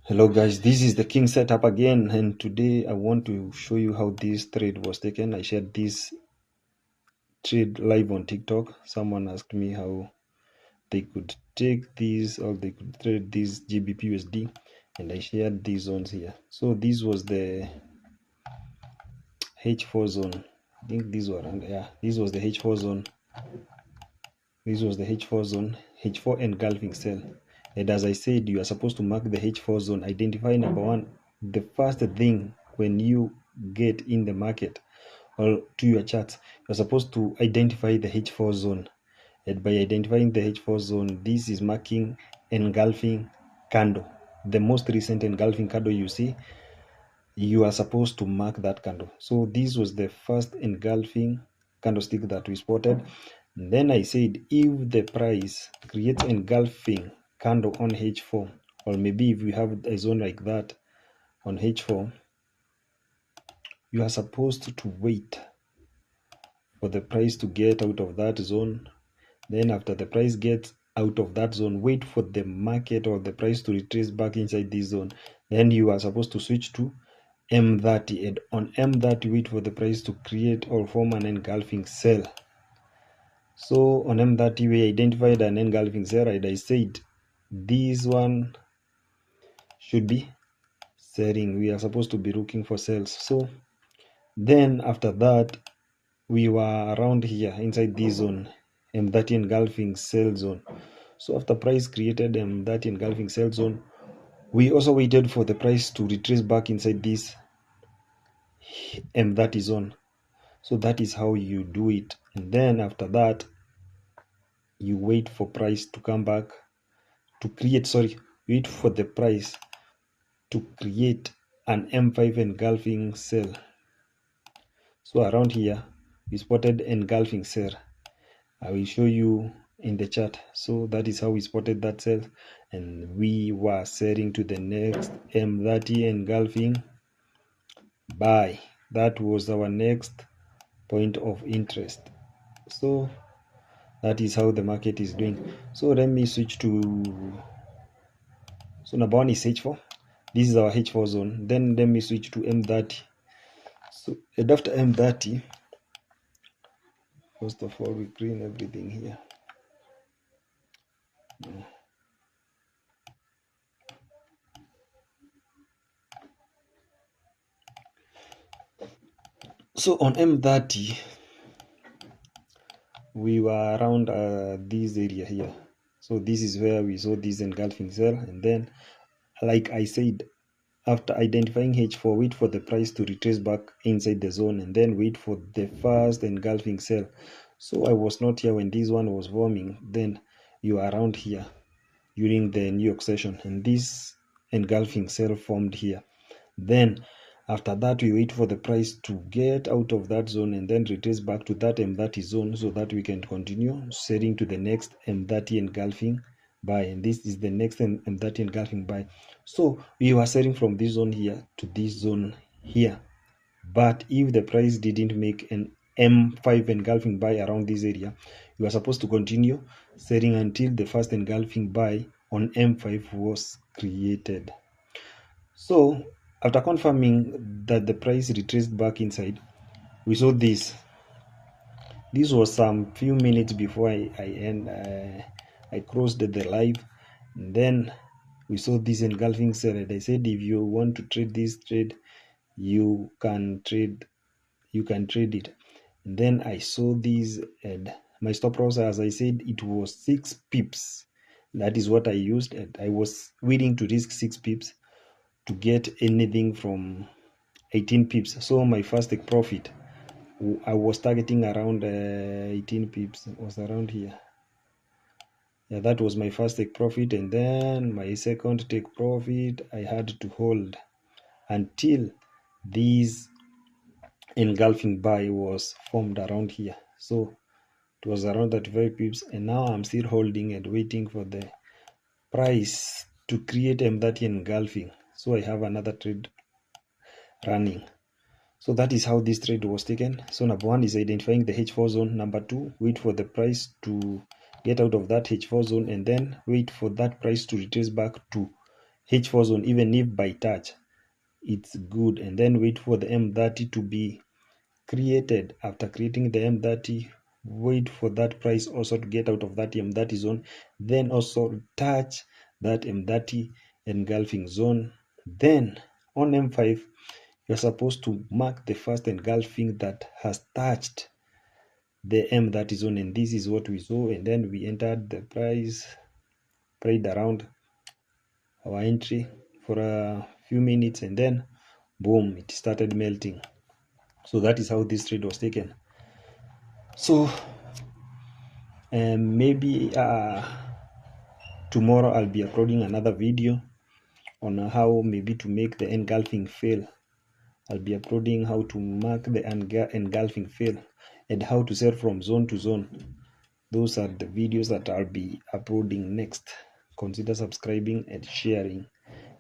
Hello guys, this is the King setup again, and today I want to show you how this trade was taken. I shared this trade live on TikTok. Someone asked me how they could take these or they could trade this GBP USD, and I shared these zones here. So this was the H4 zone. I think these were this was the H4 zone. This was the H4 zone, H4 engulfing cell. And as I said, you are supposed to mark the H4 zone. Identify number one. The first thing when you get in the market or to your charts, you're supposed to identify the H4 zone. And by identifying the H4 zone, this is marking engulfing candle. The most recent engulfing candle you see, you are supposed to mark that candle. So this was the first engulfing candlestick that we spotted. And then I said if the price creates engulfing candle on H4, or maybe if you have a zone like that on H4, you are supposed to wait for the price to get out of that zone. Then after the price gets out of that zone, wait for the market or the price to retrace back inside this zone. Then you are supposed to switch to M30, and on M30 wait for the price to create or form an engulfing cell. So on M30 we identified an engulfing cell, and I said this one should be selling. We are supposed to be looking for sales. So then after that we were around here inside this zone, M30 engulfing cell zone. So after price created M30 engulfing cell zone, we also waited for the price to retrace back inside this M30 zone. So that is how you do it. And then after that, you wait for price to come back to create, wait for the price to create an M5 engulfing cell. So around here, we spotted engulfing cell. I will show you in the chart. So that is how we spotted that cell, and we were selling to the next M30 engulfing buy. That was our next point of interest. So that is how the market is doing. So let me switch to, so number one is H4. This is our H4 zone. Then let me switch to M30. So and after M30, first of all, we clean everything here. So on M30, we were around this area here. So this is where we saw this engulfing cell, and then like I said, after identifying H4, wait for the price to retrace back inside the zone, and then wait for the first engulfing cell. So I was not here when this one was forming. Then you are around here during the New York session, and this engulfing cell formed here. Then after that, we wait for the price to get out of that zone and then retrace back to that M30 zone, so that we can continue selling to the next M30 engulfing buy. And this is the next M30 engulfing buy. So we were selling from this zone here to this zone here. But if the price didn't make an M5 engulfing buy around this area, you are supposed to continue selling until the first engulfing buy on M5 was created. So after confirming that the price retraced back inside, we saw this. This was some few minutes before I crossed the live, and then we saw this engulfing cell, and I said if you want to trade this trade, you can trade it. And then I saw this, and my stop loss, as I said, it was 6 pips. That is what I used, and I was willing to risk 6 pips to get anything from 18 pips. So my first take profit, I was targeting around 18 pips. It was around here. Yeah, that was my first take profit, and then my second take profit I had to hold until this engulfing buy was formed around here. So it was around 35 pips, and now I'm still holding and waiting for the price to create M30 engulfing. So I have another trade running. So that is how this trade was taken. So number one is identifying the H4 zone. Number two, wait for the price to get out of that H4 zone, and then wait for that price to retrace back to H4 zone, even if by touch, it's good. And then wait for the M30 to be created. After creating the M30, wait for that price also to get out of that M30 zone, then also touch that M30 engulfing zone. Then on M5, you're supposed to mark the first engulfing that has touched the M30 zone, and this is what we saw. And then we entered the price, prayed around our entry for a few minutes, and then boom, it started melting. So that is how this trade was taken. So maybe tomorrow I'll be uploading another video on how maybe to make the engulfing fail. I'll be uploading how to mark the engulfing fail and how to sell from zone to zone. Those are the videos that I'll be uploading next. Consider subscribing and sharing.